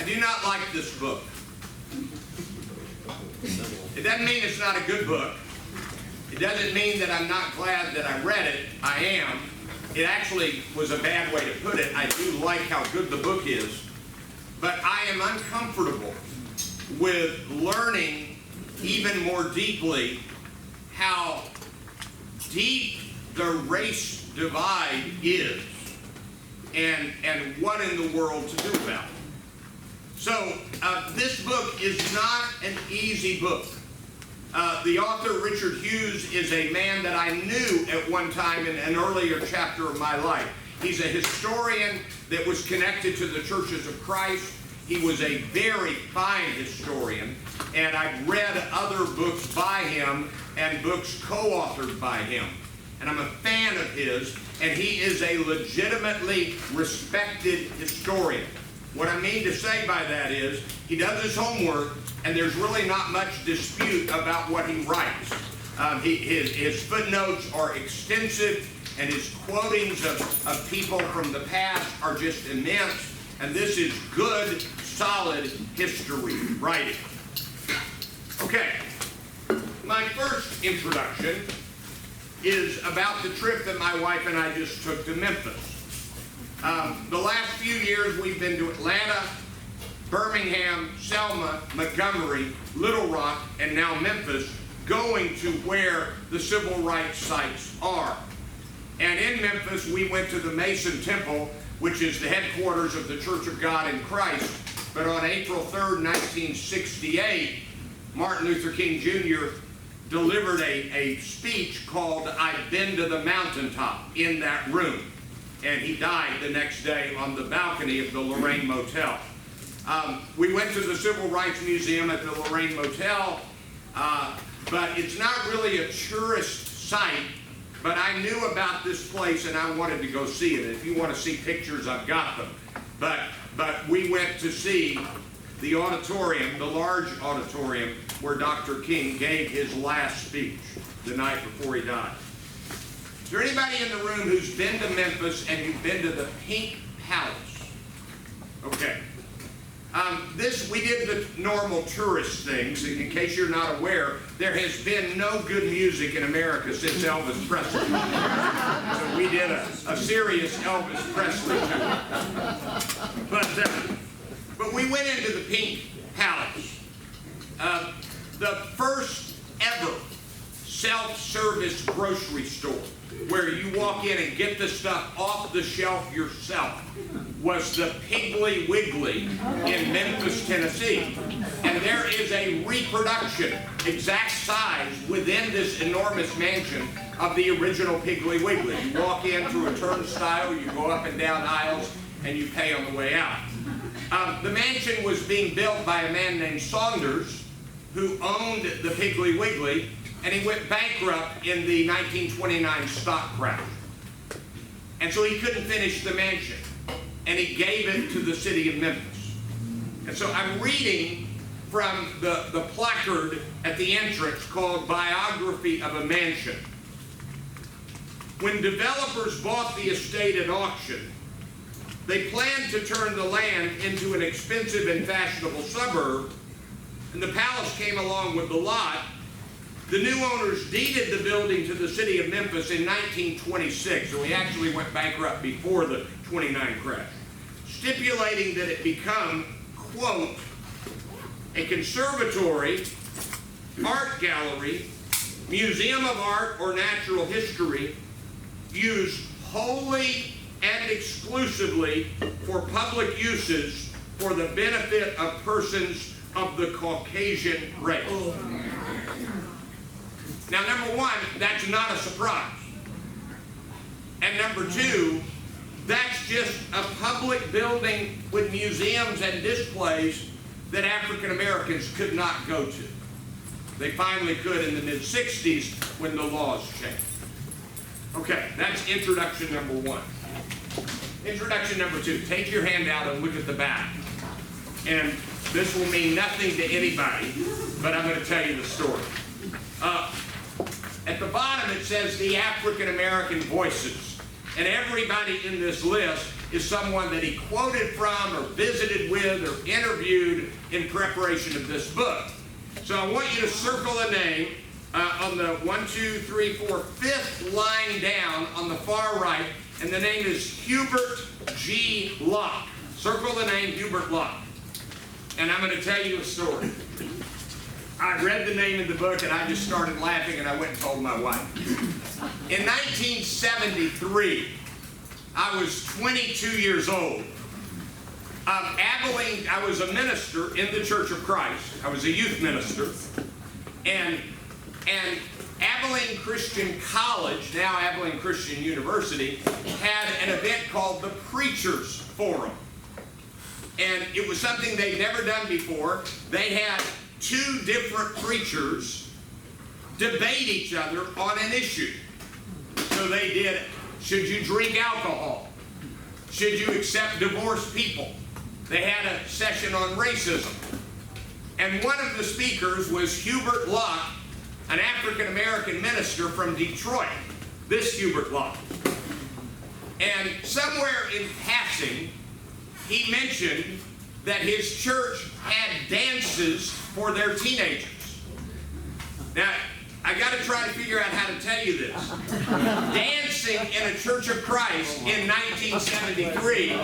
do not like this book. It doesn't mean it's not a good book. It doesn't mean that I'm not glad that I read it. I am. It actually was a bad way to put it. I do like how good the book is. But I am uncomfortable with learning even more deeply how deep the race divide is and what in the world to do about it. So this book is not an easy book. The author, Richard Hughes, is a man that I knew at one time in an earlier chapter of my life. He's a historian that was connected to the Churches of Christ. He was a very fine historian, and I've read other books by him and books co-authored by him. And I'm a fan of his, and he is a legitimately respected historian. What I mean to say by that is, he does his homework, and there's really not much dispute about what he writes. His footnotes are extensive, and his quotings of people from the past are just immense, and this is good, solid history writing. Okay, my first introduction is about the trip that my wife and I just took to Memphis. The last few years we've been to Atlanta, Birmingham, Selma, Montgomery, Little Rock, and now Memphis, going to where the civil rights sites are. And in Memphis, we went to the Mason Temple, which is the headquarters of the Church of God in Christ. But on April 3rd, 1968, Martin Luther King Jr. delivered a speech called "I've Been to the Mountaintop" in that room. And he died the next day on the balcony of the Lorraine Motel. We went to the Civil Rights Museum at the Lorraine Motel, but it's not really a tourist site, but I knew about this place and I wanted to go see it. If you want to see pictures, I've got them. But we went to see the auditorium, the large auditorium, where Dr. King gave his last speech the night before he died. Is there anybody in the room who's been to Memphis and you've been to the Pink Palace? Okay. We did the normal tourist things. In case you're not aware, there has been no good music in America since Elvis Presley. So we did a serious Elvis Presley tour. But we went into the Pink Palace. The first ever self-service grocery store where you walk in and get the stuff off the shelf yourself was the Piggly Wiggly in Memphis, Tennessee. And there is a reproduction, exact size, within this enormous mansion of the original Piggly Wiggly. You walk in through a turnstile, you go up and down aisles, and you pay on the way out. The mansion was being built by a man named Saunders, who owned the Piggly Wiggly, and he went bankrupt in the 1929 stock crash. And so he couldn't finish the mansion, and he gave it to the city of Memphis. And so I'm reading from the placard at the entrance called "Biography of a Mansion." When developers bought the estate at auction, they planned to turn the land into an expensive and fashionable suburb, and the palace came along with the lot. The new owners deeded the building to the city of Memphis in 1926, so he actually went bankrupt before the 29 crash, stipulating that it become, quote, a conservatory, art gallery, museum of art or natural history, used wholly and exclusively for public uses for the benefit of persons of the Caucasian race. Now, number one, that's not a surprise. And number two, that's just a public building with museums and displays that African Americans could not go to. They finally could in the mid-60s when the laws changed. Okay, that's introduction number one. Introduction number two, take your hand out and look at the back. And this will mean nothing to anybody, but I'm going to tell you the story. At the bottom it says the African American voices. And everybody in this list is someone that he quoted from or visited with or interviewed in preparation of this book. So I want you to circle a name on the 5th line down on the far right, and the name is Hubert G. Locke. Circle the name Hubert Locke. And I'm going to tell you a story. I read the name of the book and I just started laughing, and I went and told my wife. In 1973, I was 22 years old. Abilene, I was a minister in the Church of Christ. I was a youth minister. And Abilene Christian College, now Abilene Christian University, had an event called the Preachers Forum. And it was something they'd never done before. They had 2 different preachers debate each other on an issue. So they did, should you drink alcohol? Should you accept divorced people? They had a session on racism. And one of the speakers was Hubert Locke, an African-American minister from Detroit. This Hubert Locke. And somewhere in passing, he mentioned that his church had dances for their teenagers. Now, I got to try to figure out how to tell you this. Dancing in a Church of Christ in 1973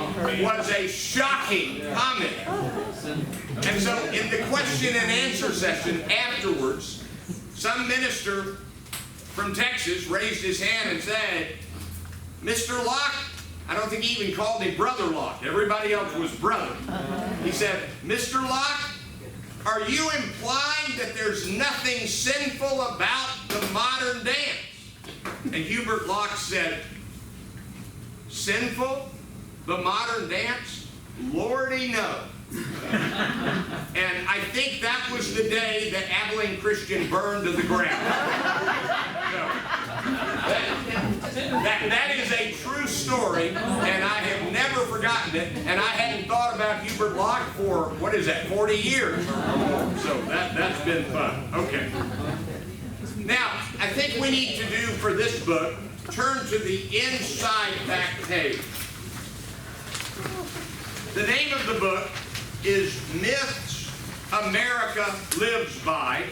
was a shocking comment. And so in the question and answer session afterwards, some minister from Texas raised his hand and said, Mr. Locke, I don't think he even called him Brother Locke. Everybody else was brother. He said, Mr. Locke, are you implying that there's nothing sinful about the modern dance? And Hubert Locke said, sinful? The modern dance? Lordy no. And I think that was the day that Abilene Christian burned to the ground. So, that is a true story, and I have never forgotten it, and I hadn't thought about Hubert Locke for, 40 years or more. So that's been fun. Okay. Now, I think we need to do for this book, turn to the inside back page. The name of the book is Myths America Lives By.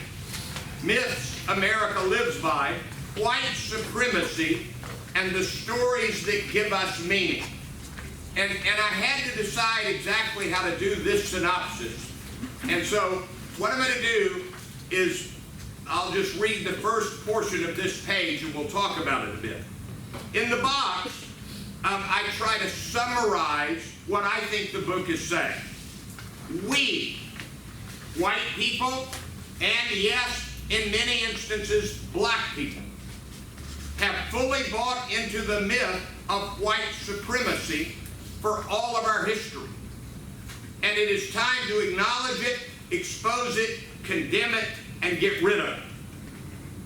Myths America Lives By, White Supremacy, and the Stories That Give Us Meaning. And I had to decide exactly how to do this synopsis. And so what I'm going to do is I'll just read the first portion of this page and we'll talk about it a bit. In the box, I try to summarize what I think the book is saying. We, white people, and yes, in many instances, black people, have fully bought into the myth of white supremacy for all of our history. And it is time to acknowledge it, expose it, condemn it, and get rid of it.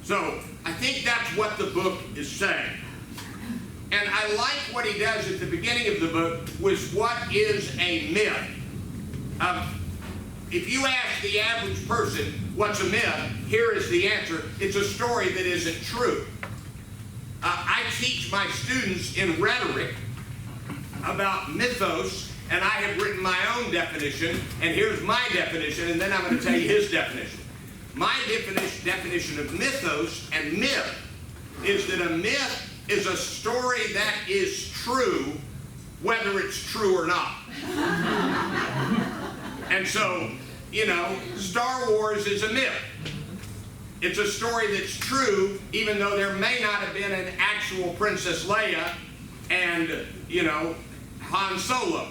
So I think that's what the book is saying. And I like what he does at the beginning of the book with what is a myth. If you ask the average person what's a myth, here is the answer. It's a story that isn't true. I teach my students in rhetoric about mythos, and I have written my own definition, and here's my definition, and then I'm going to tell you his definition. My definition of mythos and myth is that a myth is a story that is true, whether it's true or not. And so, you know, Star Wars is a myth. It's a story that's true, even though there may not have been an actual Princess Leia and, you know, Han Solo.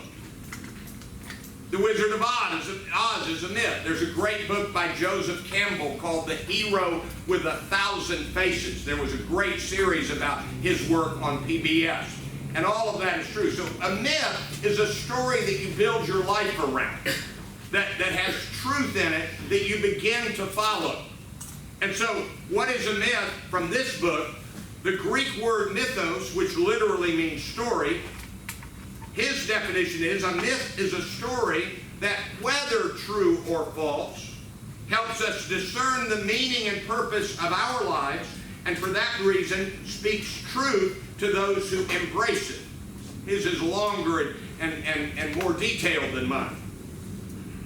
The Wizard of Oz is a myth. There's a great book by Joseph Campbell called The Hero with 1,000 Faces. There was a great series about his work on PBS. And all of that is true. So a myth is a story that you build your life around, that has truth in it that you begin to follow. And so what is a myth from this book? The Greek word mythos, which literally means story, his definition is a myth is a story that, whether true or false, helps us discern the meaning and purpose of our lives, and for that reason speaks truth to those who embrace it. His is longer and more detailed than mine.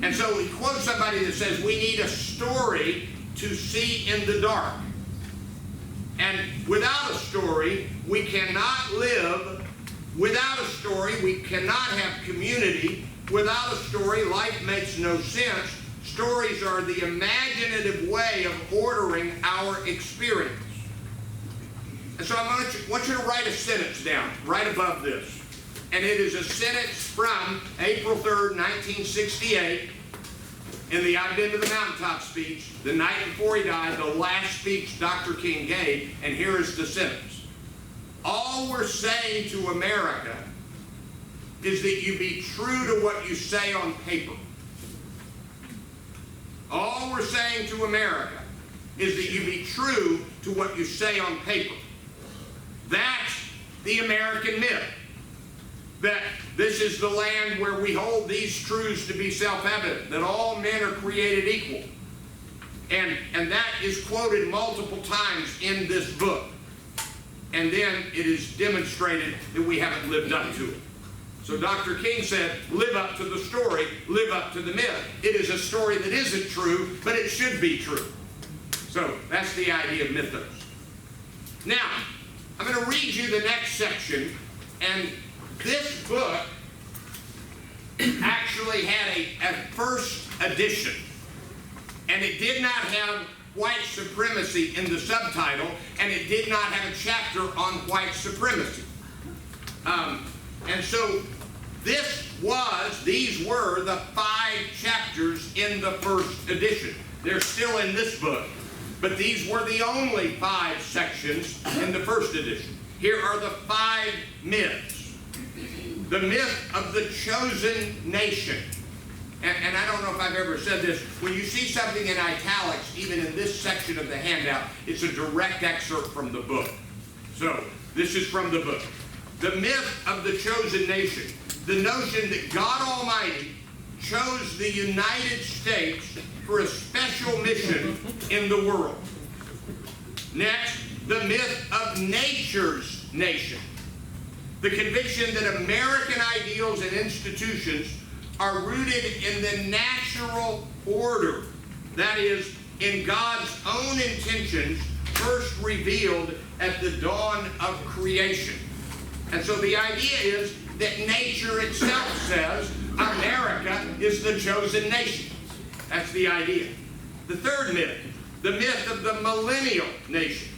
And so he quotes somebody that says, we need a story to see in the dark. And without a story, we cannot live. Without a story, we cannot have community. Without a story, life makes no sense. Stories are the imaginative way of ordering our experience. And so I want you to write a sentence down right above this. And it is a sentence from April 3rd, 1968, in the I've Been to the Mountaintop speech, the night before he died, the last speech Dr. King gave, and here is the sentence. All we're saying to America is that you be true to what you say on paper. All we're saying to America is that you be true to what you say on paper. That's the American myth. That this is the land where we hold these truths to be self-evident, that all men are created equal. And that is quoted multiple times in this book. And then it is demonstrated that we haven't lived up to it. So Dr. King said, live up to the story, live up to the myth. It is a story that isn't true, but it should be true. So that's the idea of mythos. Now, I'm going to read you the next section, and this book actually had a first edition, and it did not have white supremacy in the subtitle, and it did not have a chapter on white supremacy. And so these were the 5 chapters in the first edition. They're still in this book, but these were the only 5 sections in the first edition. Here are the 5 myths. The myth of the chosen nation. And I don't know if I've ever said this. When you see something in italics, even in this section of the handout, it's a direct excerpt from the book. So, this is from the book. The myth of the chosen nation. The notion that God Almighty chose the United States for a special mission in the world. Next, the myth of nature's nation. The conviction that American ideals and institutions are rooted in the natural order, that is, in God's own intentions first revealed at the dawn of creation. And so the idea is that nature itself says America is the chosen nation. That's the idea. The third myth, the myth of the millennial nation.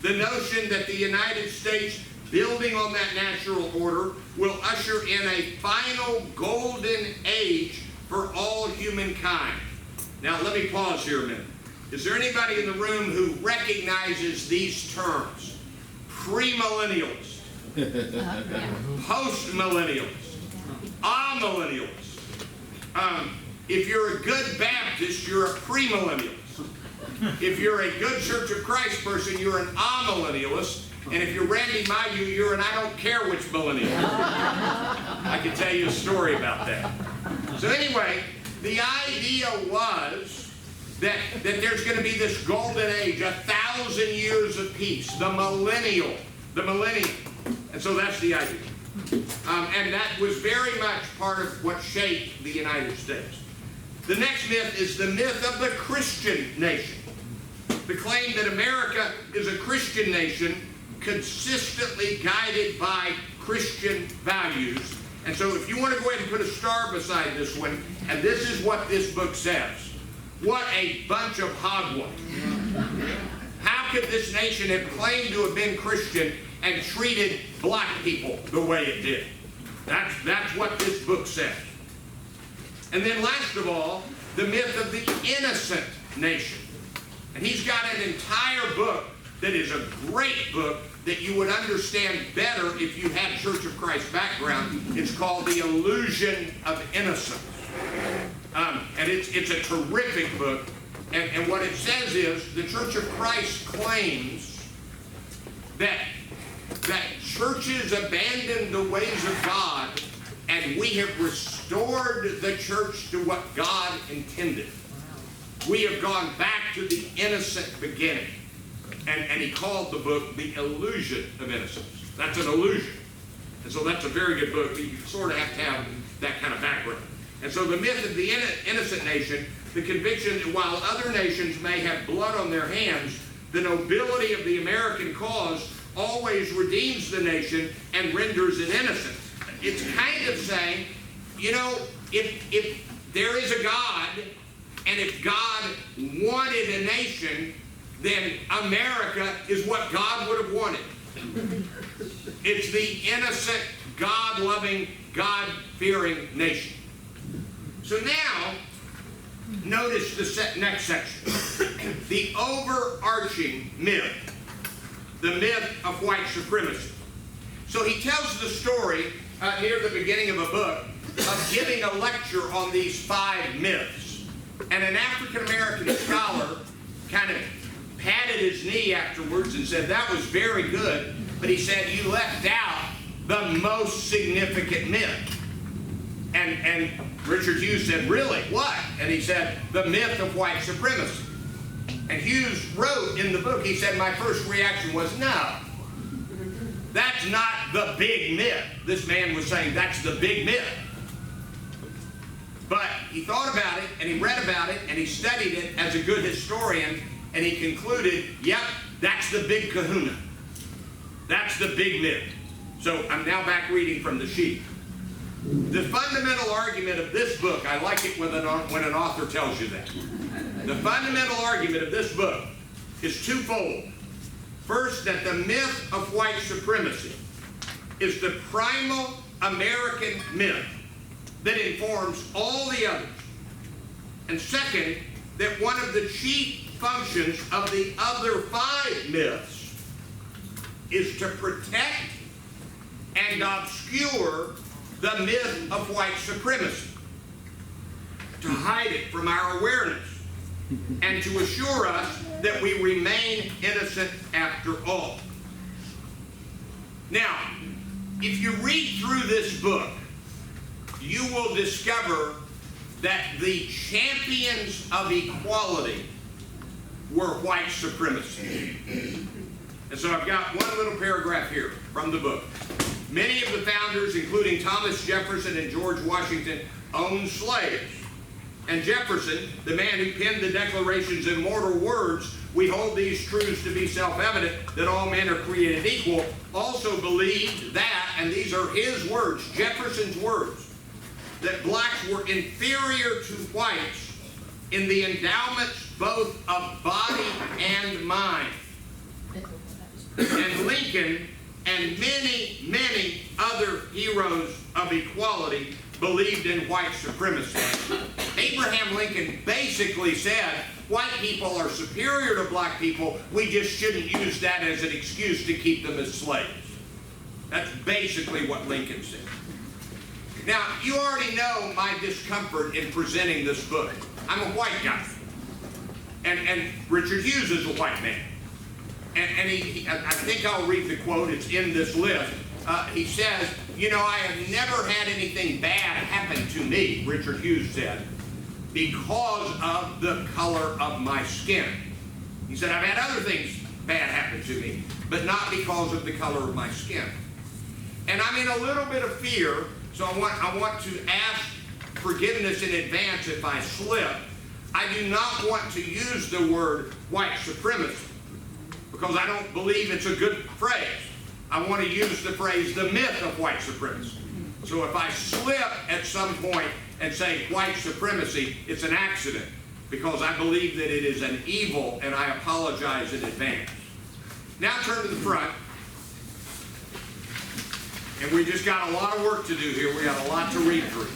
The notion that the United States, building on that natural order, will usher in a final golden age for all humankind. Now let me pause here a minute. Is there anybody in the room who recognizes these terms? Premillennialist, post-millennialist, amillennialist. If you're a good Baptist, you're a premillennialist. If you're a good Church of Christ person, you're an amillennialist. And if you're Randy Mayu, you're an I don't care which millennial. I can tell you a story about that. So anyway, the idea was that there's going to be this golden age, 1,000 years of peace, the millennium. And so that's the idea. And that was very much part of what shaped the United States. The next myth is the myth of the Christian nation. The claim that America is a Christian nation consistently guided by Christian values. And so if you want to go ahead and put a star beside this one, and this is what this book says. What a bunch of hogwash. How could this nation have claimed to have been Christian and treated black people the way it did? That's what this book says. And then last of all, the myth of the innocent nation. And he's got an entire book that is a great book that you would understand better if you had Church of Christ background. It's called The Illusion of Innocence. And it's a terrific book. And what it says is the Church of Christ claims that churches abandoned the ways of God, and we have restored the church to what God intended. We have gone back to the innocent beginning. And he called the book The Illusion of Innocence. That's an illusion. And so that's a very good book, but you sort of have to have that kind of background. And so the myth of the innocent nation, the conviction that while other nations may have blood on their hands, the nobility of the American cause always redeems the nation and renders it innocent. It's kind of saying, you know, if there is a God, and if God wanted a nation, then America is what God would have wanted. It's the innocent, God-loving, God-fearing nation. So now, notice the next section. The overarching myth. The myth of white supremacy. So he tells the story near the beginning of a book of giving a lecture on these 5 myths. And an African-American scholar kind of patted his knee afterwards and said, that was very good, but he said, you left out the most significant myth. And Richard Hughes said, really, what? And he said, the myth of white supremacy. And Hughes wrote in the book, he said, my first reaction was, no, that's not the big myth. This man was saying, that's the big myth. But he thought about it, and he read about it, and he studied it as a good historian, and he concluded, yep, that's the big kahuna. That's the big myth. So I'm now back reading from the sheet. The fundamental argument of this book, I like it when an author tells you that. The fundamental argument of this book is twofold. First, that the myth of white supremacy is the primal American myth that informs all the others. And second, that one of the chief functions of the other 5 myths is to protect and obscure the myth of white supremacy, to hide it from our awareness, and to assure us that we remain innocent after all. Now, if you read through this book, you will discover that the champions of equality were white supremacy. And so I've got one little paragraph here from the book. Many of the founders, including Thomas Jefferson and George Washington, owned slaves. And Jefferson, the man who penned the Declaration's immortal words, we hold these truths to be self-evident, that all men are created equal, also believed that, and these are his words, Jefferson's words, that blacks were inferior to whites in the endowments both of body and mind. And Lincoln and many, many other heroes of equality believed in white supremacy. Abraham Lincoln basically said, white people are superior to black people, we just shouldn't use that as an excuse to keep them as slaves. That's basically what Lincoln said. Now, you already know my discomfort in presenting this book. I'm a white guy. And Richard Hughes is a white man. And I think I'll read the quote, it's in this list. He says, you know, I have never had anything bad happen to me, Richard Hughes said, because of the color of my skin. He said, I've had other things bad happen to me, but not because of the color of my skin. And I'm in a little bit of fear, so I want to ask forgiveness in advance if I slip. I do not want to use the word white supremacy, because I don't believe it's a good phrase. I want to use the phrase, the myth of white supremacy. So if I slip at some point and say white supremacy, it's an accident, because I believe that it is an evil, and I apologize in advance. Now turn to the front. And we just got a lot of work to do here. We got a lot to read through.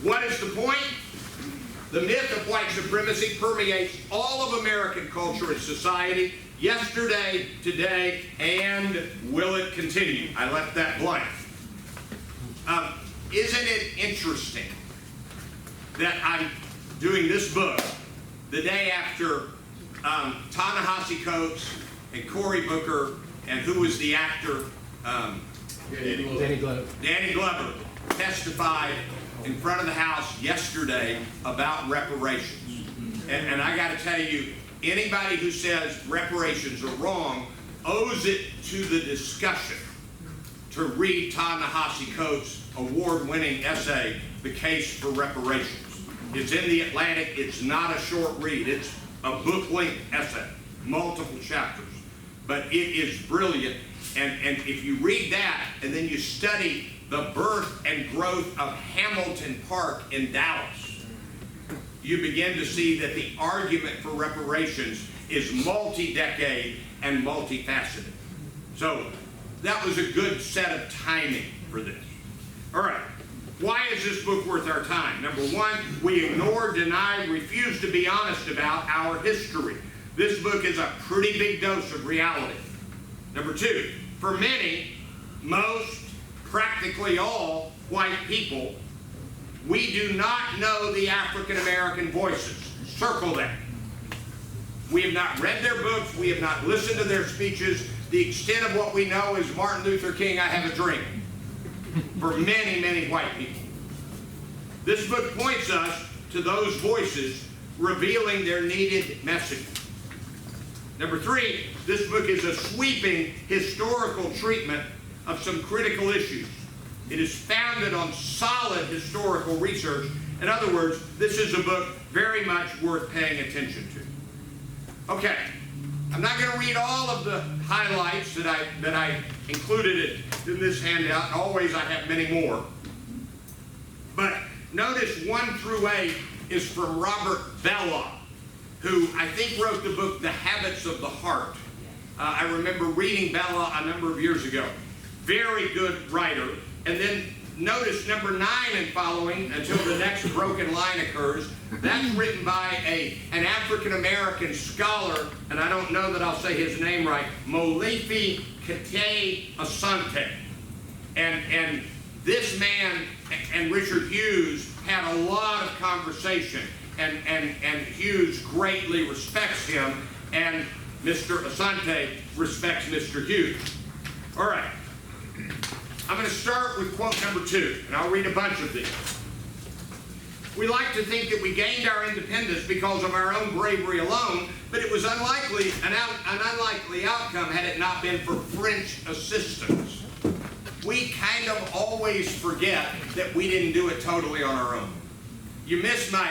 What is the point? The myth of white supremacy permeates all of American culture and society, yesterday, today, and will it continue? I left that blank. Isn't it interesting that I'm doing this book the day after Ta-Nehisi Coates and Cory Booker, and who was the actor? Danny Glover testified in front of the House yesterday about reparations. And I got to tell you, anybody who says reparations are wrong owes it to the discussion to read Ta-Nehisi Coates' award-winning essay, The Case for Reparations. It's in the Atlantic. It's not a short read. It's a book-length essay, multiple chapters. But it is brilliant. And if you read that and then you study the birth and growth of Hamilton Park in Dallas, you begin to see that the argument for reparations is multi-decade and multifaceted. So that was a good set of timing for this. All right. Why is this book worth our time? Number one, we ignore, deny, refuse to be honest about our history. This book is a pretty big dose of reality. Number two, for many, most, practically all white people, we do not know the African American voices. Circle that. We have not read their books. We have not listened to their speeches. The extent of what we know is Martin Luther King, I have a dream. For many, many white people. This book points us to those voices, revealing their needed message. Number three, this book is a sweeping historical treatment of some critical issues. It is founded on solid historical research. In other words, this is a book very much worth paying attention to. Okay, I'm not going to read all of the highlights that I included in this handout. Always I have many more. But notice 1 through 8 is from Robert Bellah, who I think wrote the book The Habits of the Heart. I remember reading Bellah a number of years ago. Very good writer. And then notice number 9 and following, until the next broken line occurs. That's written by an African-American scholar, and I don't know that I'll say his name right, Molefi Kete Asante. And this man and Richard Hughes had a lot of conversation, and Hughes greatly respects him, and Mr. Asante respects Mr. Hughes. All right. I'm going to start with quote number 2, and I'll read a bunch of these. We like to think that we gained our independence because of our own bravery alone, but it was an unlikely outcome had it not been for French assistance. We kind of always forget that we didn't do it totally on our own. You missed my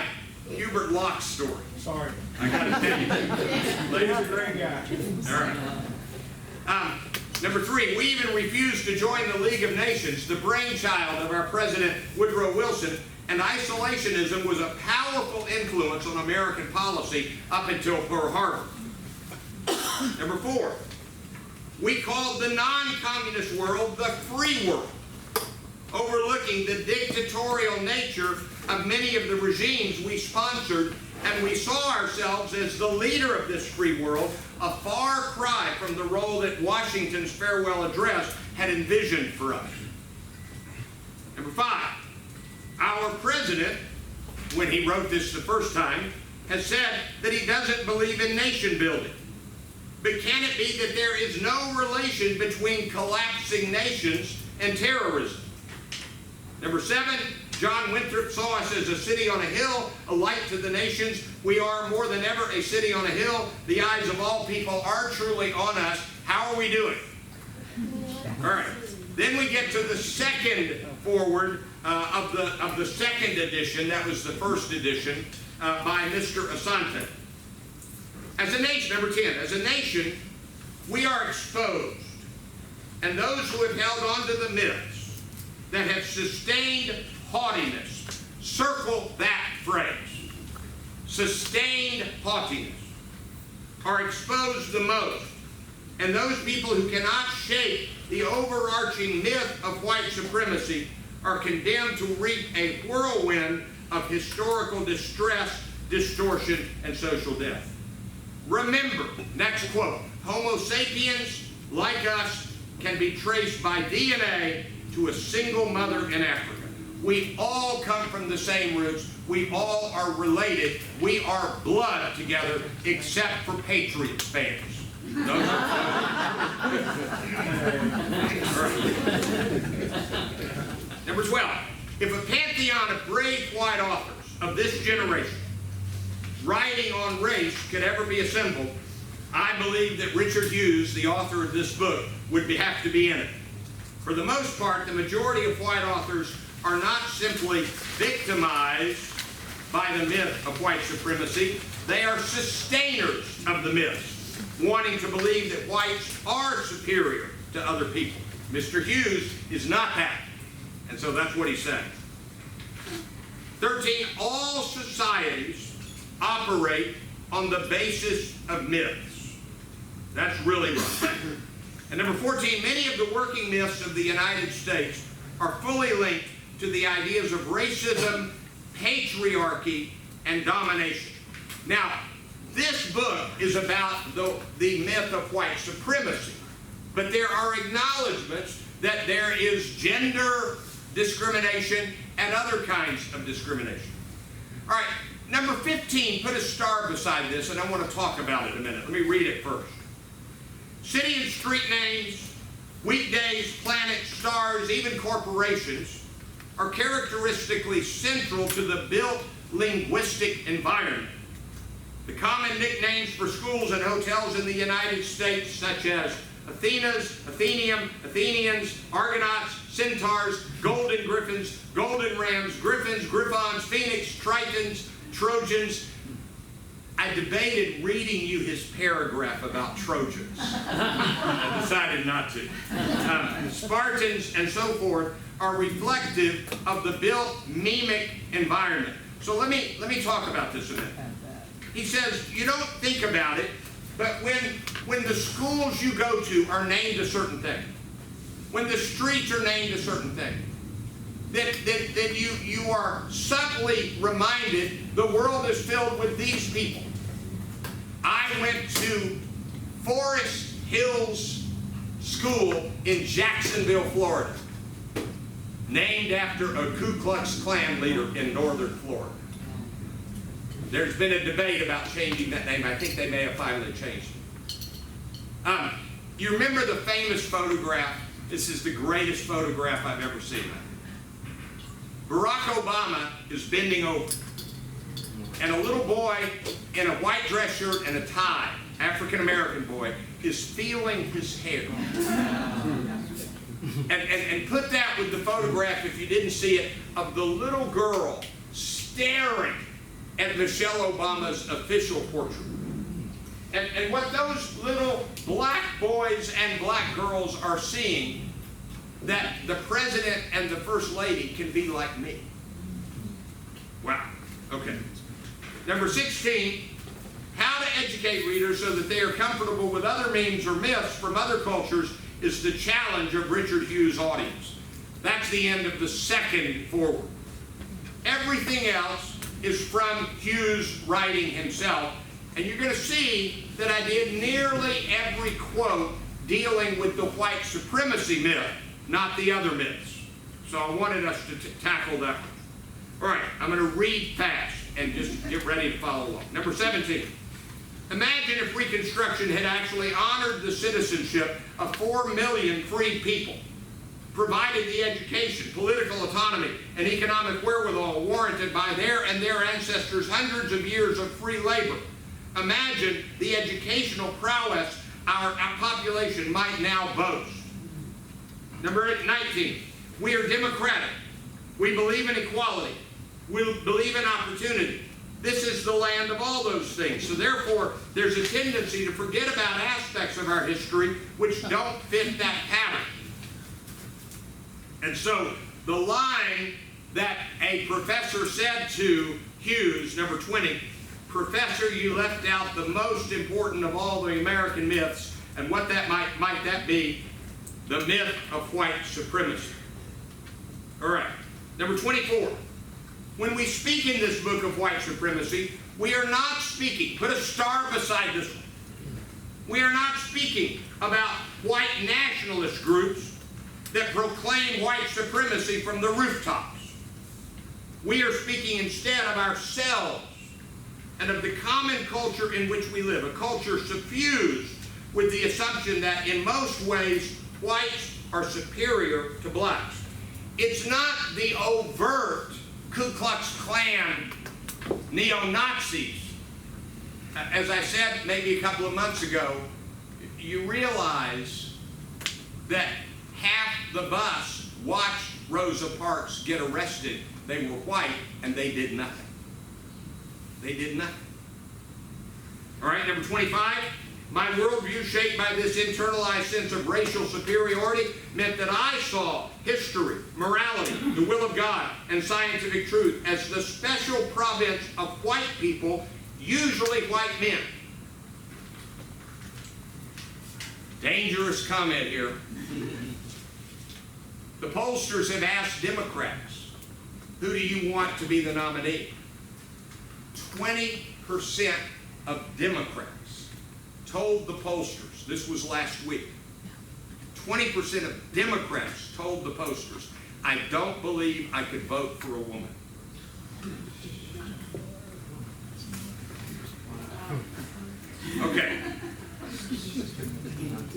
Hubert Locke story. Sorry. I got to tell you. He's a great guy. All right. Number 3, we even refused to join the League of Nations, the brainchild of our President Woodrow Wilson, and isolationism was a powerful influence on American policy up until Pearl Harbor. Number 4, we called the non-communist world the free world, overlooking the dictatorial nature of many of the regimes we sponsored, and we saw ourselves as the leader of this free world, a far cry from the role that Washington's farewell address had envisioned for us. Number 5, our president, when he wrote this the first time, has said that he doesn't believe in nation building. But can it be that there is no relation between collapsing nations and terrorism? Number 7, John Winthrop saw us as a city on a hill, a light to the nations. We are more than ever a city on a hill. The eyes of all people are truly on us. How are we doing? All right. Then we get to the second foreword of the second edition. That was the first edition by Mr. Asante. As a nation, number 10, as a nation, we are exposed. And those who have held on to the myths that have sustained haughtiness, circle that phrase, sustained haughtiness, are exposed the most. And those people who cannot shake the overarching myth of white supremacy are condemned to reap a whirlwind of historical distress, distortion, and social death. Remember, next quote, Homo sapiens, like us, can be traced by DNA to a single mother in Africa. We all come from the same roots. We all are related. We are blood together, except for Patriots fans. Those are Number 12, if a pantheon of brave white authors of this generation writing on race could ever be assembled, I believe that Richard Hughes, the author of this book, would have to be in it. For the most part, the majority of white authors are not simply victimized by the myth of white supremacy. They are sustainers of the myth, wanting to believe that whites are superior to other people. Mr. Hughes is not that, and so that's what he's saying. 13, all societies operate on the basis of myths. That's really right. And number 14, many of the working myths of the United States are fully linked to the ideas of racism, patriarchy, and domination. Now, this book is about the myth of white supremacy, but there are acknowledgments that there is gender discrimination and other kinds of discrimination. All right, number 15, put a star beside this, and I want to talk about it a minute. Let me read it first. City and street names, weekdays, planets, stars, even corporations are characteristically central to the built linguistic environment. The common nicknames for schools and hotels in the United States, such as Athenas, Athenium, Athenians, Argonauts, Centaurs, Golden Griffins, Golden Rams, Griffins, Griffons, Phoenix, Tritons, Trojans. I debated reading you his paragraph about Trojans. I decided not to. Spartans and so forth are reflective of the built mimic environment. So let me talk about this a minute. He says, you don't think about it, but when the schools you go to are named a certain thing, when the streets are named a certain thing, then you are subtly reminded the world is filled with these people. I went to Forest Hills School in Jacksonville, Florida, named after a Ku Klux Klan leader in northern Florida. There's been a debate about changing that name. I think they may have finally changed it. You remember the famous photograph? This is the greatest photograph I've ever seen. Barack Obama is bending over, and a little boy in a white dress shirt and a tie, African-American boy, is feeling his hair. And put that with the photograph, if you didn't see it, of the little girl staring at Michelle Obama's official portrait. And what those little black boys and black girls are seeing, that the president and the first lady can be like me. Wow. Okay. Number 16, how to educate readers so that they are comfortable with other memes or myths from other cultures is the challenge of Richard Hughes' audience. That's the end of the second foreword. Everything else is from Hughes' writing himself, and you're going to see that I did nearly every quote dealing with the white supremacy myth, not the other myths. So I wanted us to tackle that one. All right, I'm going to read fast and just get ready to follow along. Number 17. Imagine if Reconstruction had actually honored the citizenship of 4 million free people, provided the education, political autonomy, and economic wherewithal warranted by their and their ancestors' hundreds of years of free labor. Imagine the educational prowess our population might now boast. Number 19, we are democratic. We believe in equality. We believe in opportunity. This is the land of all those things. So therefore, there's a tendency to forget about aspects of our history which don't fit that pattern. And so the line that a professor said to Hughes, number 20, Professor, you left out the most important of all the American myths, and what that might that be? The myth of white supremacy. All right, number 24. When we speak in this book of white supremacy, we are not speaking, put a star beside this one. We are not speaking about white nationalist groups that proclaim white supremacy from the rooftops. We are speaking instead of ourselves and of the common culture in which we live, a culture suffused with the assumption that in most ways whites are superior to blacks. It's not the overt Ku Klux Klan neo-Nazis. As I said maybe a couple of months ago, you realize that half the bus watched Rosa Parks get arrested. They were white, and they did nothing. They did nothing. All right, number 25. My worldview, shaped by this internalized sense of racial superiority, meant that I saw history, morality, the will of God, and scientific truth as the special province of white people, usually white men. Dangerous comment here. The pollsters have asked Democrats, who do you want to be the nominee? 20% of Democrats told the pollsters, this was last week, 20% of Democrats told the pollsters, I don't believe I could vote for a woman. Okay.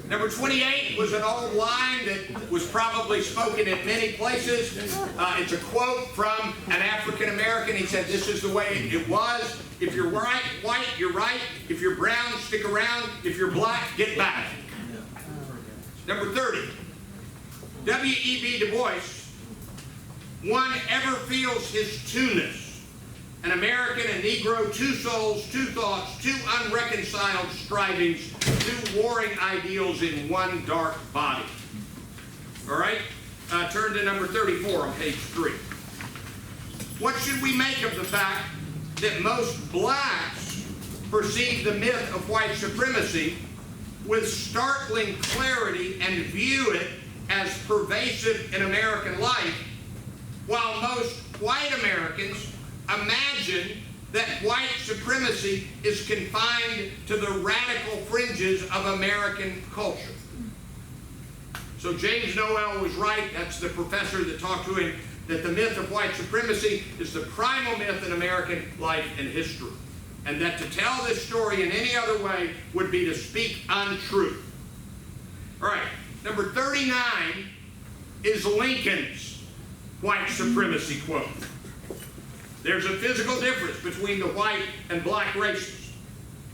Number 28 was an old line that was probably spoken in many places. It's a quote from an African American. He said, this is the way it was. If you're white, you're right. If you're brown, stick around. If you're black, get back. Number 30. W.E.B. Du Bois. One ever feels his two-ness. An American and Negro, two souls, two thoughts, two unreconciled strivings, two warring ideals in one dark body. All right? Turn to number 34 on page 3. What should we make of the fact that most blacks perceive the myth of white supremacy with startling clarity and view it as pervasive in American life, while most white Americans imagine that white supremacy is confined to the radical fringes of American culture? So James Noel was right, that's the professor that talked to him, that the myth of white supremacy is the primal myth in American life and history. And that to tell this story in any other way would be to speak untruth. All right, number 39 is Lincoln's white supremacy quote. There's a physical difference between the white and black races,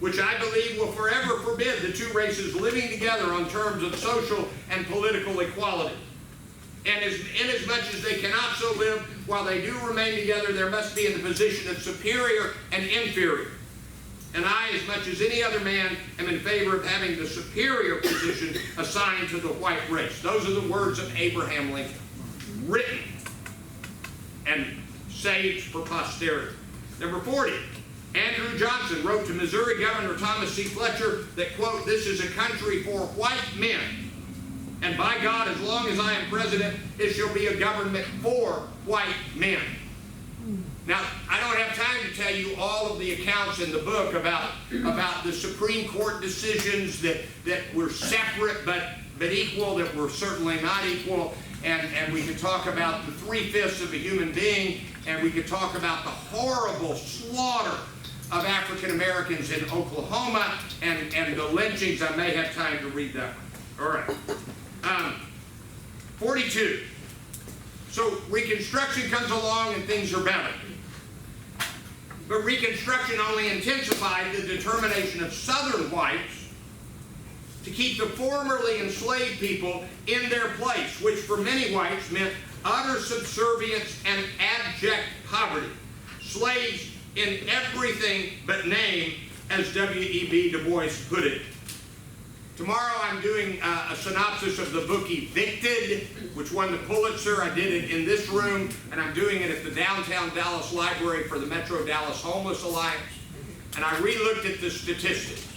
which I believe will forever forbid the two races living together on terms of social and political equality. And inasmuch as they cannot so live, while they do remain together, there must be in the position of superior and inferior. And I, as much as any other man, am in favor of having the superior position assigned to the white race. Those are the words of Abraham Lincoln, written and saved for posterity. Number 40, Andrew Johnson wrote to Missouri Governor Thomas C. Fletcher that, quote, this is a country for white men. And by God, as long as I am president, it shall be a government for white men. Now, I don't have time to tell you all of the accounts in the book about the Supreme Court decisions that were separate but equal, that were certainly not equal. And we could talk about the 3/5 of a human being, and we could talk about the horrible slaughter of African Americans in Oklahoma and the lynchings. I may have time to read that one. All right. 42. So Reconstruction comes along and things are better. But Reconstruction only intensified the determination of Southern whites to keep the formerly enslaved people in their place, which for many whites meant utter subservience and abject poverty. Slaves in everything but name, as W.E.B. Du Bois put it. Tomorrow I'm doing a synopsis of the book Evicted, which won the Pulitzer. I did it in this room, and I'm doing it at the downtown Dallas Library for the Metro Dallas Homeless Alliance. And I re-looked at the statistics.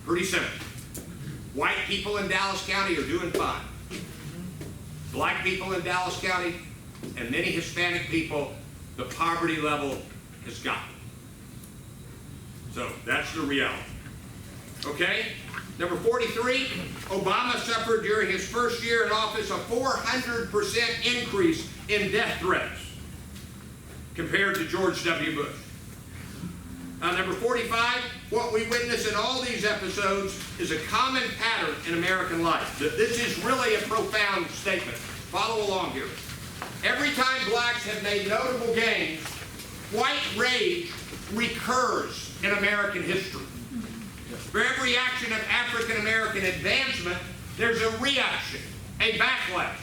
Pretty simple. White people in Dallas County are doing fine. Black people in Dallas County and many Hispanic people, the poverty level has gotten. So that's the reality. Okay? Number 43, Obama suffered during his first year in office a 400% increase in death threats compared to George W. Bush. Number 45, what we witness in all these episodes is a common pattern in American life. This is really a profound statement. Follow along here. Every time blacks have made notable gains, white rage recurs in American history. For every action of African American advancement, there's a reaction. a backlash.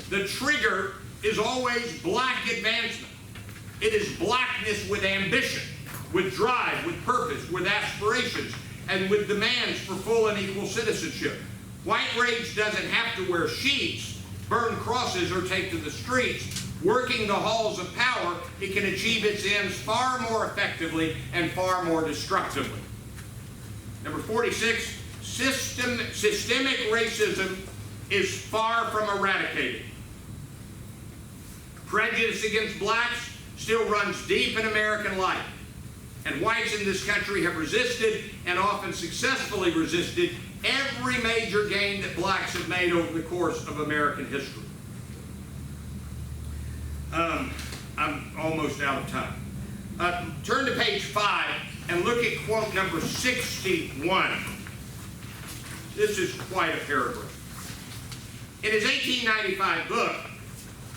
The trigger is always black advancement. It is blackness with ambition, with drive, with purpose, with aspirations, and with demands for full and equal citizenship. White rage doesn't have to wear sheets, burn crosses, or take to the streets. Working the halls of power, it can achieve its ends far more effectively and far more destructively. Number 46, systemic racism is far from eradicated. Prejudice against blacks still runs deep in American life, and whites in this country have resisted, and often successfully resisted, every major gain that blacks have made over the course of American history. I'm almost out of time. Turn to page 5 and look at quote number 61. This is quite a paragraph. In his 1895 book,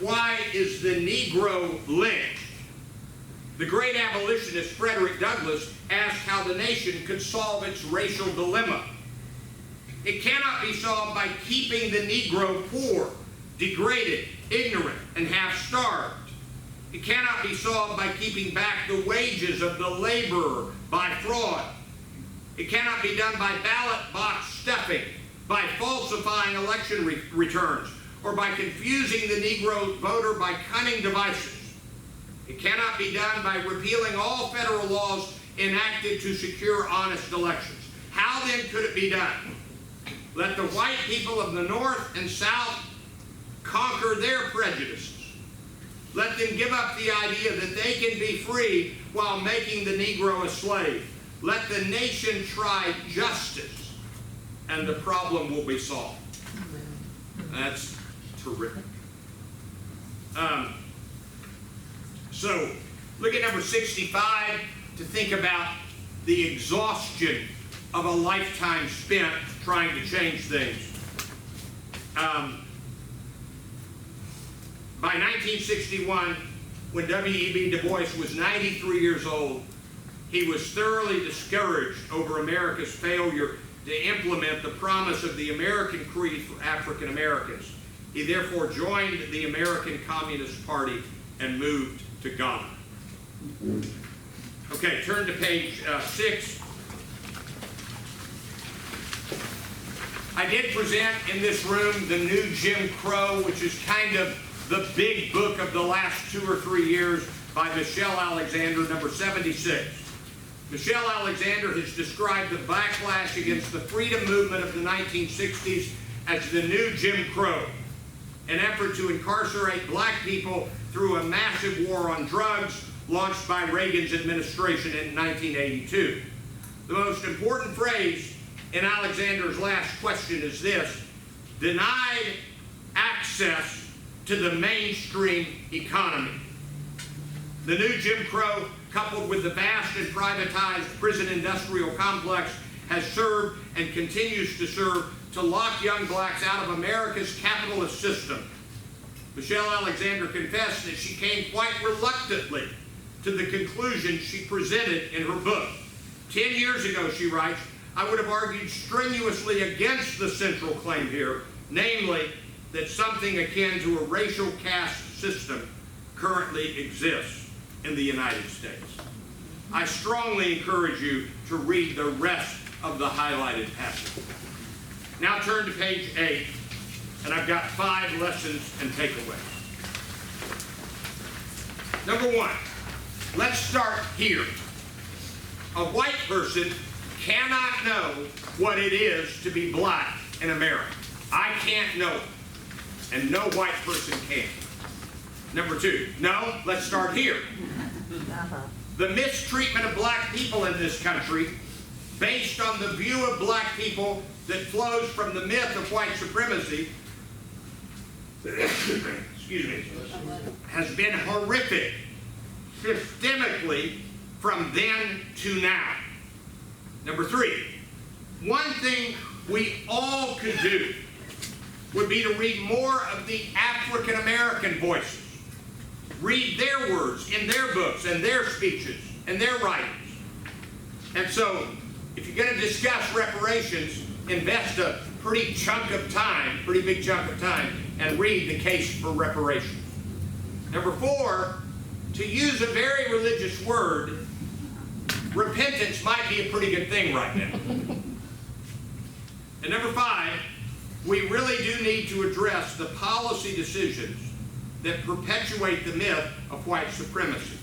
Why is the Negro Lynched?, the great abolitionist Frederick Douglass asked how the nation could solve its racial dilemma. It cannot be solved by keeping the Negro poor, degraded, ignorant, and half-starved. It cannot be solved by keeping back the wages of the laborer by fraud. It cannot be done by ballot box stuffing, by falsifying election returns, or by confusing the Negro voter by cunning devices. It cannot be done by repealing all federal laws enacted to secure honest elections. How then could it be done? Let the white people of the North and South conquer their prejudices. Let them give up the idea that they can be free while making the Negro a slave. Let the nation try justice, and the problem will be solved. That's terrific. So, look at number 65 to think about the exhaustion of a lifetime spent trying to change things. By 1961, when W.E.B. Du Bois was 93 years old, he was thoroughly discouraged over America's failure to implement the promise of the American Creed for African Americans. He therefore joined the American Communist Party and moved to Ghana. Okay, turn to page 6. I did present in this room the new Jim Crow, which is kind of the big book of the last 2 or 3 years by Michelle Alexander, number 76. Michelle Alexander has described the backlash against the freedom movement of the 1960s as the new Jim Crow, an effort to incarcerate black people through a massive war on drugs launched by Reagan's administration in 1982. The most important phrase in Alexander's last question is this: denied access to the mainstream economy. The new Jim Crow, coupled with the vast and privatized prison industrial complex, has served and continues to serve to lock young blacks out of America's capitalist system. Michelle Alexander confessed that she came quite reluctantly to the conclusion she presented in her book. 10 years ago, she writes, I would have argued strenuously against the central claim here, namely that something akin to a racial caste system currently exists in the United States. I strongly encourage you to read the rest of the highlighted passage. Now turn to page 8, and I've got 5 lessons and takeaways. Number 1, let's start here. A white person cannot know what it is to be black in America. I can't know it, and no white person can. Number 2, no, let's start here. The mistreatment of black people in this country, based on the view of black people that flows from the myth of white supremacy, excuse me, has been horrific, systemically, from then to now. Number 3, one thing we all could do would be to read more of the African American voices. Read their words in their books and their speeches and their writings. And so, if you're going to discuss reparations, invest a pretty chunk of time, pretty big chunk of time, and read the case for reparation. Number 4, to use a very religious word, repentance might be a pretty good thing right now. And number 5, we really do need to address the policy decisions that perpetuate the myth of white supremacy.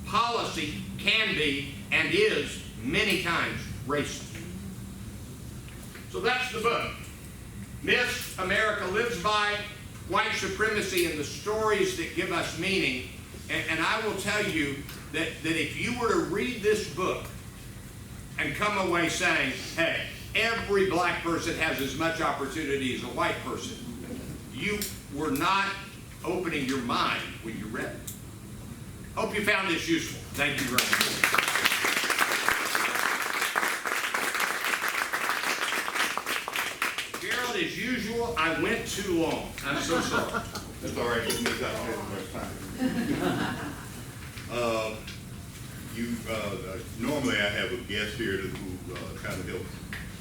Policy can be and is many times racist. So that's the book. Myths America Lives By, White Supremacy and the Stories That Give Us Meaning. And I will tell you that if you were to read this book and come away saying, hey, every black person has as much opportunity as a white person, you were not opening your mind when you read it. Hope you found this useful. Thank you very much. Gerald, as usual, I went too long. I'm so sorry. That's all right. We'll make that time. Normally I have a guest here who kind of helps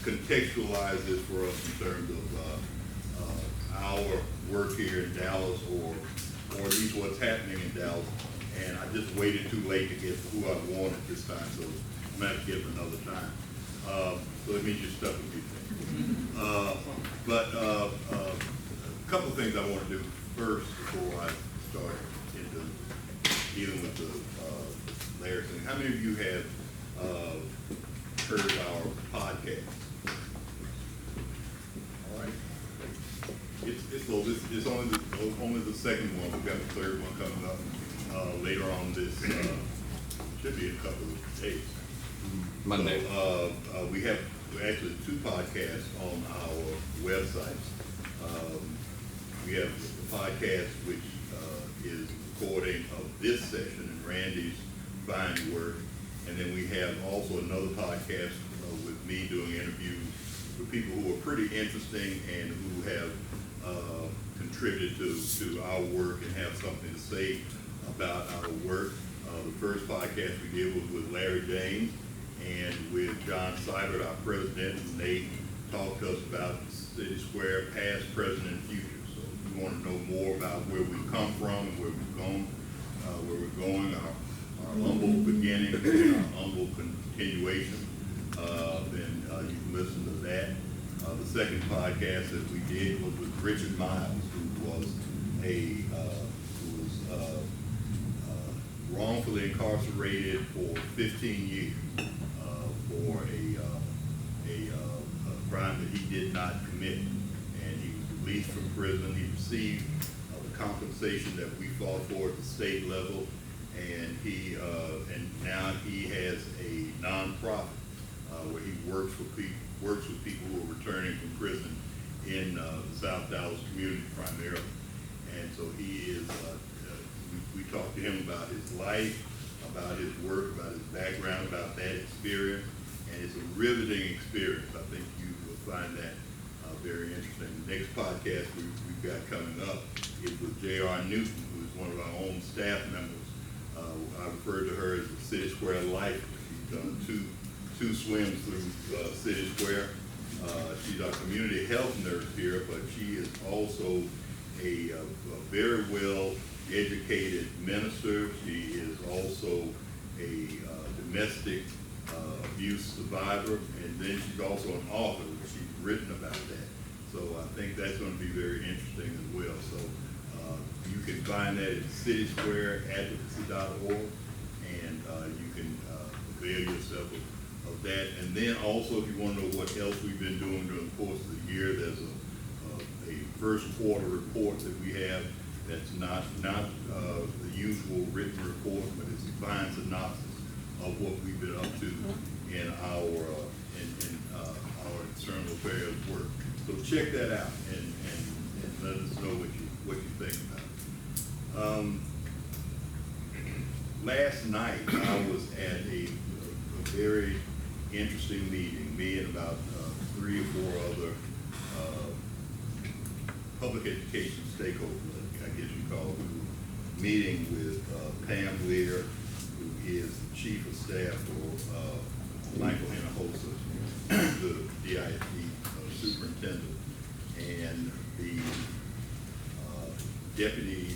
contextualize this for us in terms of our work here in Dallas, or at least what's happening in Dallas. And I just waited too late to get to who I wanted this time, so I'm going to have to give it another time. So let me just stuff with you. A couple of things I want to do first before I start into dealing with the layers thing. How many of you have heard our podcast? All right. It's only the second one. We've got the third one coming up later on this. Should be in a couple of days. Monday. So, we have actually 2 podcasts on our website. We have the podcast, which is recording of this session and Randy's fine work. And then we have also another podcast with me doing interviews with people who are pretty interesting and who have contributed to our work and have something to say about our work. The first podcast we did was with Larry James and with John Seibert, our president, and they talked to us about CitySquare, past, present, and future. So if you want to know more about where we've come from and where we've gone, where we're going, our humble beginning and our humble continuation, then you can listen to that. The second podcast that we did was with Richard Miles, who was wrongfully incarcerated for 15 years for a crime that he did not commit. And he was released from prison. He received the compensation that we fought for at the state level, and now he has a nonprofit where he works with people who are returning from prison in the South Dallas community primarily. And so he is, we talked to him about his life, about his work, about his background, about that experience, and it's a riveting experience. I think you will find that very interesting. The next podcast we've got coming up is with J.R. Newton, who is one of our own staff members. I refer to her as the CitySquare life. She's done two swims through CitySquare. She's our community health nurse here, but she is also a very well educated minister. She is also a domestic abuse survivor, and then she's also an author. She's written about that. So I think that's going to be very interesting as well. So you can find that at citysquareadvocacy.org, and you can avail yourself of that. And then also, if you want to know what else we've been doing during the course of the year, there's a first quarter report that we have that's not the usual written report, but it's a fine synopsis of what we've been up to in our external affairs work. So check that out and let us know what you think about it. Last night I was at a very interesting meeting. Me and about 3 or 4 other public education stakeholders, I guess you call it, meeting with Pam Lear, who is the chief of staff for Michael Hinojosa, the DISD superintendent and the deputy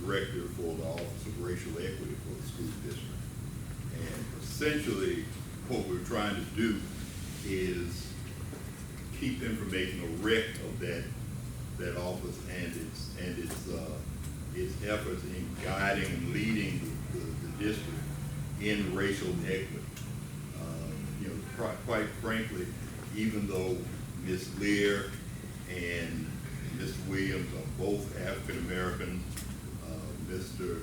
director for the Office of Racial Equity for the school district. And essentially, what we're trying to do is keep information, a rec of that office and its efforts in guiding and leading the district in racial equity. Quite frankly, even though Ms. Lear and Mr. Williams are both African Americans, Mr.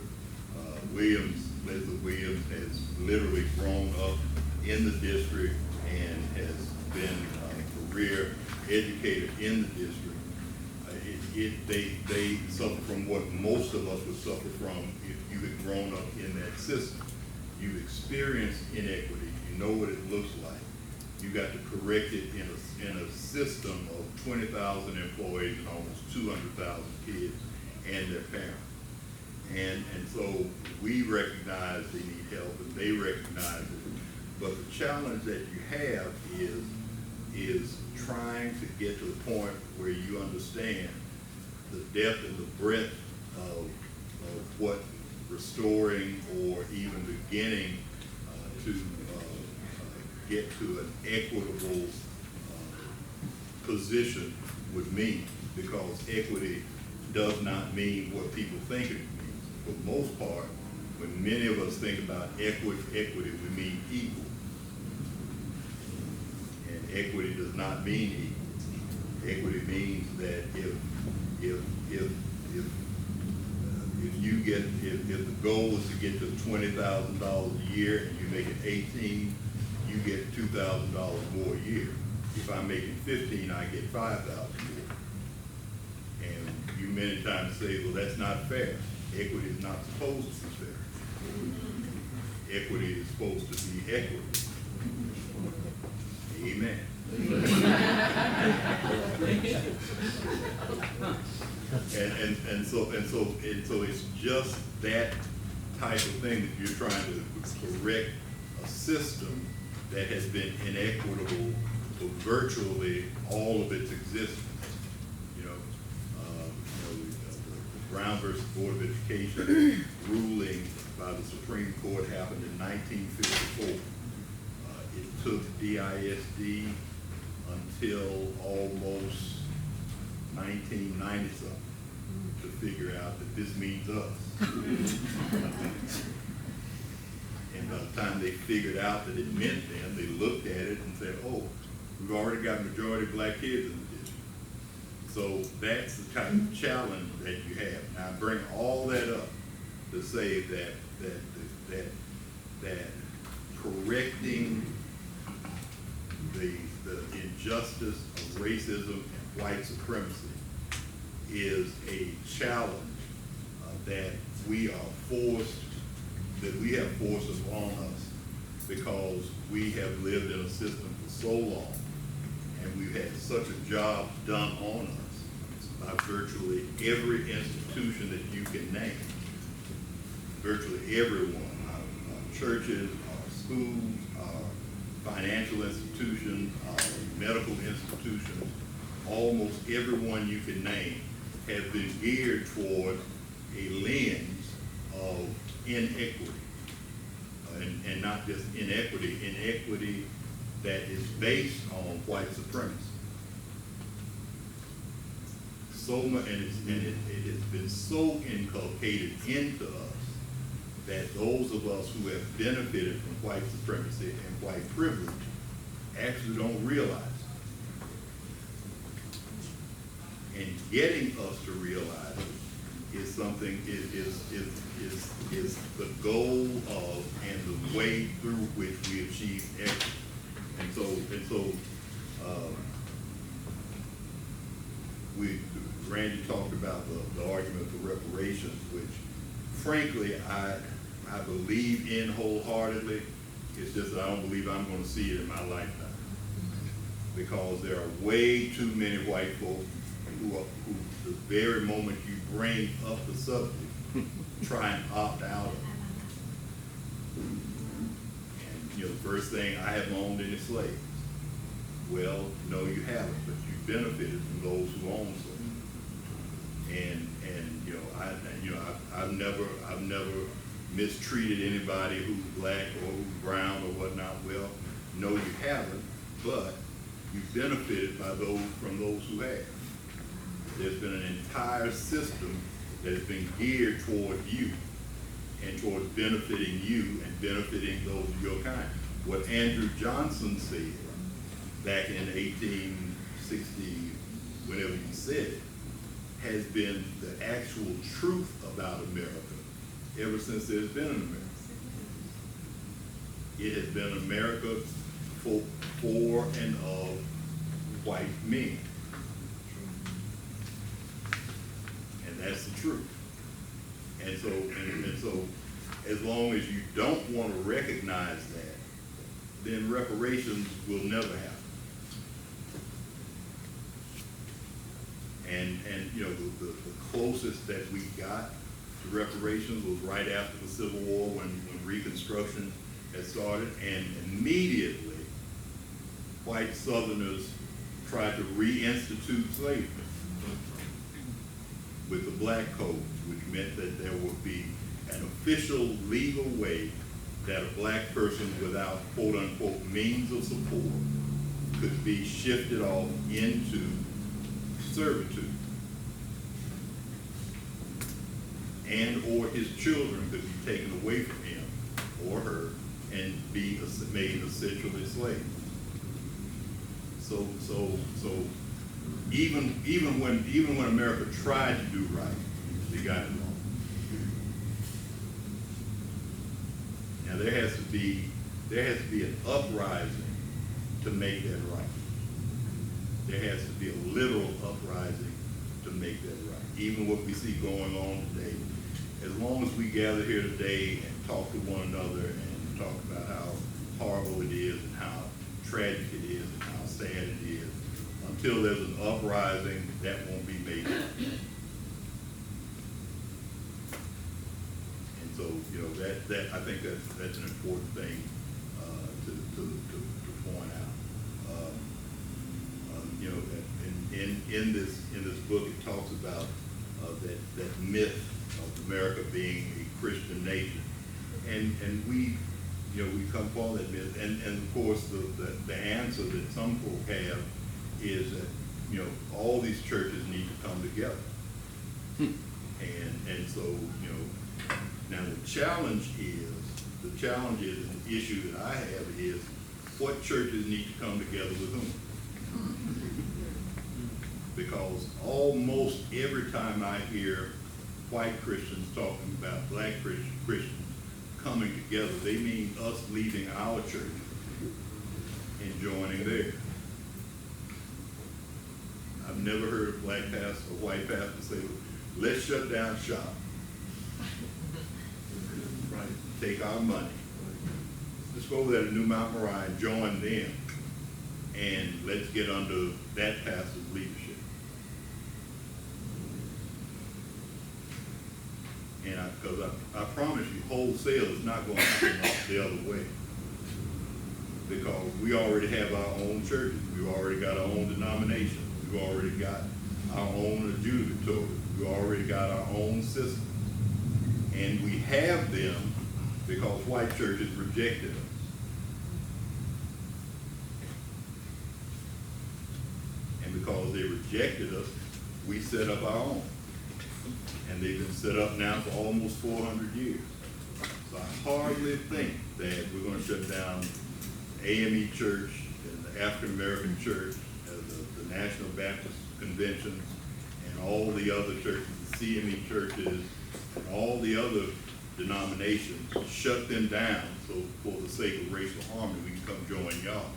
Leslie Williams has literally grown up in the district and has been a career educator in the district. They suffer from what most of us would suffer from if you had grown up in that system. You've experienced inequity, you know what it looks like. You got to correct it in a system of 20,000 employees and almost 200,000 kids and their parents. And so we recognize they need help and they recognize it. But the challenge that you have is trying to get to the point where you understand the depth and the breadth of what restoring or even beginning to get to an equitable position would mean, because equity does not mean what people think it means. For the most part, when many of us think about equity, we mean equal. And equity does not mean equal. Equity means that if the goal is to get to $20,000 a year and you make it 18, you get $2,000 more a year. If I'm making 15, I get $5,000 more. And you many times say, well, that's not fair. Equity is not supposed to be fair. Equity is supposed to be equity. Amen. and so it's just that type of thing that you're trying to correct a system that has been inequitable for virtually all of its existence. The Brown versus Board of Education ruling by the Supreme Court happened in 1954. It took DISD until almost 1990 something to figure out that this means us. And by the time they figured out that it meant them, they looked at it and said, oh, we've already got majority black kids in the district. So that's the type of challenge that you have. Now I bring all that up to say that correcting the injustice of racism and white supremacy is a challenge that we have forced upon us because we have lived in a system for so long and we've had such a job done on us by virtually every institution that you can name. Virtually everyone, our churches, our schools, our financial institutions, our medical institutions, almost everyone you can name has been geared toward a lens of inequity. And not just inequity that is based on white supremacy. So much, and it has been so inculcated into us that those of us who have benefited from white supremacy and white privilege actually don't realize it. And getting us to realize it is something, is the goal of and the way through which we achieve equity. And so Randy talked about the argument for reparations, which frankly I believe in wholeheartedly. It's just that I don't believe I'm going to see it in my lifetime, because there are way too many white folks who the very moment you bring up the subject, try and opt out of it. And the first thing, I haven't owned any slaves. Well, no, you haven't, but you benefited from those who own slaves. And I've never mistreated anybody who's black or who's brown or whatnot. Well, no, you haven't, but you benefited from those who have. There's been an entire system that has been geared toward you and towards benefiting you and benefiting those of your kind. What Andrew Johnson said back in 1860, whenever he said it, has been the actual truth about America ever since there's been an America. It has been America for and of white men. And that's the truth. And so as long as you don't want to recognize that, then reparations will never happen. And the closest that we got to reparations was right after the Civil War when Reconstruction had started, and immediately white Southerners tried to reinstitute slavery with the black codes, which meant that there would be an official legal way that a black person without quote unquote means of support could be shifted off into servitude, and or his children could be taken away from him or her and be made essentially slaves. So even when America tried to do right, they got it wrong. Now there has to be an uprising to make that right. There has to be a literal uprising to make that right. Even what we see going on today, as long as we gather here today and talk to one another and talk about how horrible it is and how tragic it is and how sad it is, until there's an uprising, that won't be made. And so, that I think that's an important thing to point out. In this book, it talks about that myth of America being a Christian nation, and we come for that myth, and of course the answer that some folk have is that all these churches need to come together, and so now the challenge is, and the issue that I have is, what churches need to come together with whom? Because almost every time I hear white Christians talking about black Christians coming together, they mean us leaving our church and joining theirs. I've never heard a black pastor or white pastor say, let's shut down shop. Right? Take our money. Let's go over there to New Mount Moriah and join them, and let's get under that pastor's leadership. And because I promise you, wholesale is not going to happen the other way. Because we already have our own churches. We've already got our own denomination. We've already got our own adjudicatory. We've already got our own system. And we have them because white churches rejected us. And because they rejected us, we set up our own. And they've been set up now for almost 400 years. So I hardly think that we're going to shut down AME Church and the African American Church, the National Baptist Convention, and all the other churches, the CME churches, and all the other denominations, shut them down so for the sake of racial harmony we can come join y'all.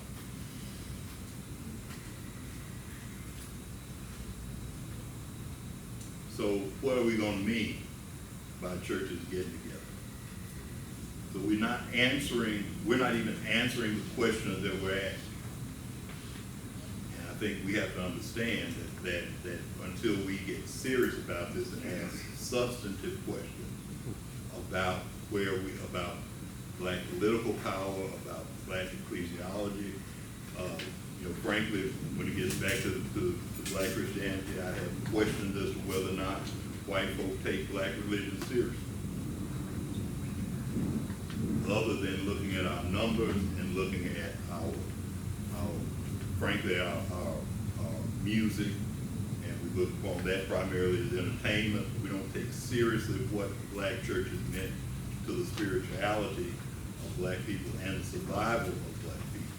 So what are we going to mean by churches getting together? So we're not even answering the questions that we're asking. And I think we have to understand that until we get serious about this and ask substantive questions about black political power, about black ecclesiology, You know, frankly, when it gets back to black Christianity, I have questioned as to whether or not white folk take black religion seriously. Other than looking at our numbers and looking at our frankly, our music, and we look upon that primarily as entertainment. We don't take seriously what black churches meant to the spirituality of black people and the survival of black people.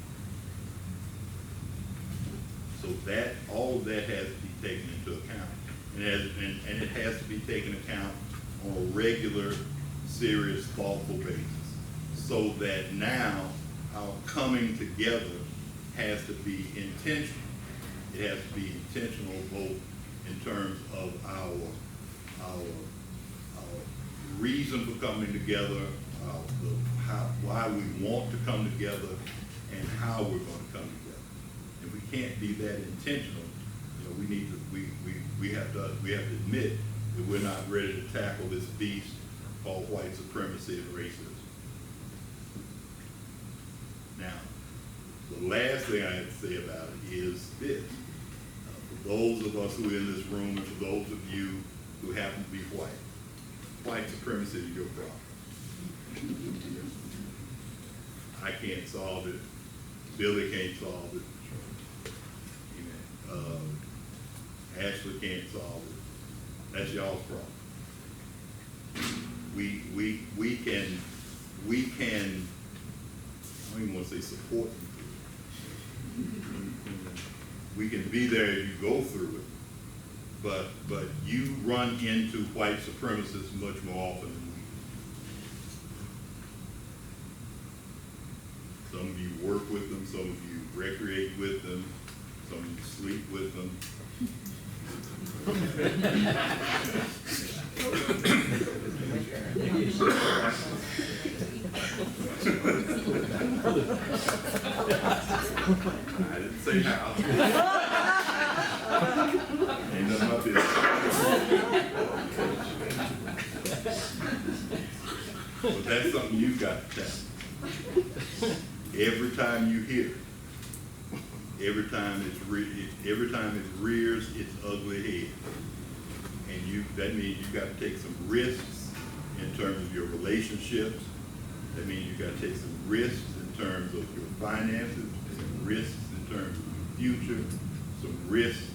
So that, all of that has to be taken into account. And it has to be taken account on a regular, serious, thoughtful basis. So that now our coming together has to be intentional. It has to be intentional both in terms of our reason for coming together, why we want to come together, and how we're going to come together. If we can't be that intentional, you know, we have to admit that we're not ready to tackle this beast called white supremacy and racism. Now, the last thing I have to say about it is this. For those of us who are in this room, and for those of you who happen to be white supremacy is your problem. I can't solve it. Billy can't solve it. Ashley can't solve it. That's y'all's problem. We can, I don't even want to say support you. We can be there as you go through it, but you run into white supremacists much more often than we do. Some of you work with them, some of you recreate with them, some of you sleep with them. I didn't say how. Ain't none of my business. But that's something you've got to tackle. Every time you hear it, every time it rears its ugly head, and that means you've got to take some risks in terms of your relationships. That means you've got to take some risks in terms of your finances, some risks in terms of your future, some risks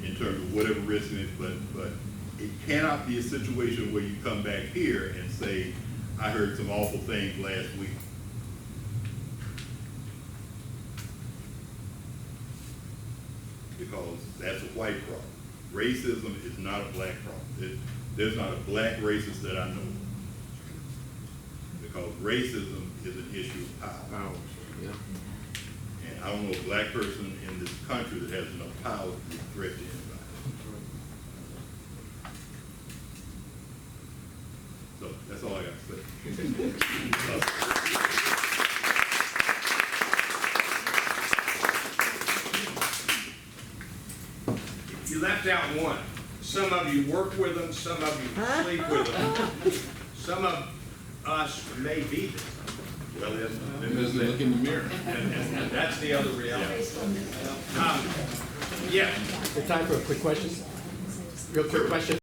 in terms of whatever risk it is, but it cannot be a situation where you come back here and say, I heard some awful things last week. Because that's a white problem. Racism is not a black problem. There's not a black racist that I know of. Because racism is an issue of power. Yeah. And I don't know a black person in this country that has enough power to be a threat to anybody. So that's all I got to say. You left out one. Some of you work with them, some of you sleep with them. Some of us may be them. Well, Look in the mirror. And that's the other reality. Yeah. Time for a quick question. Real quick question.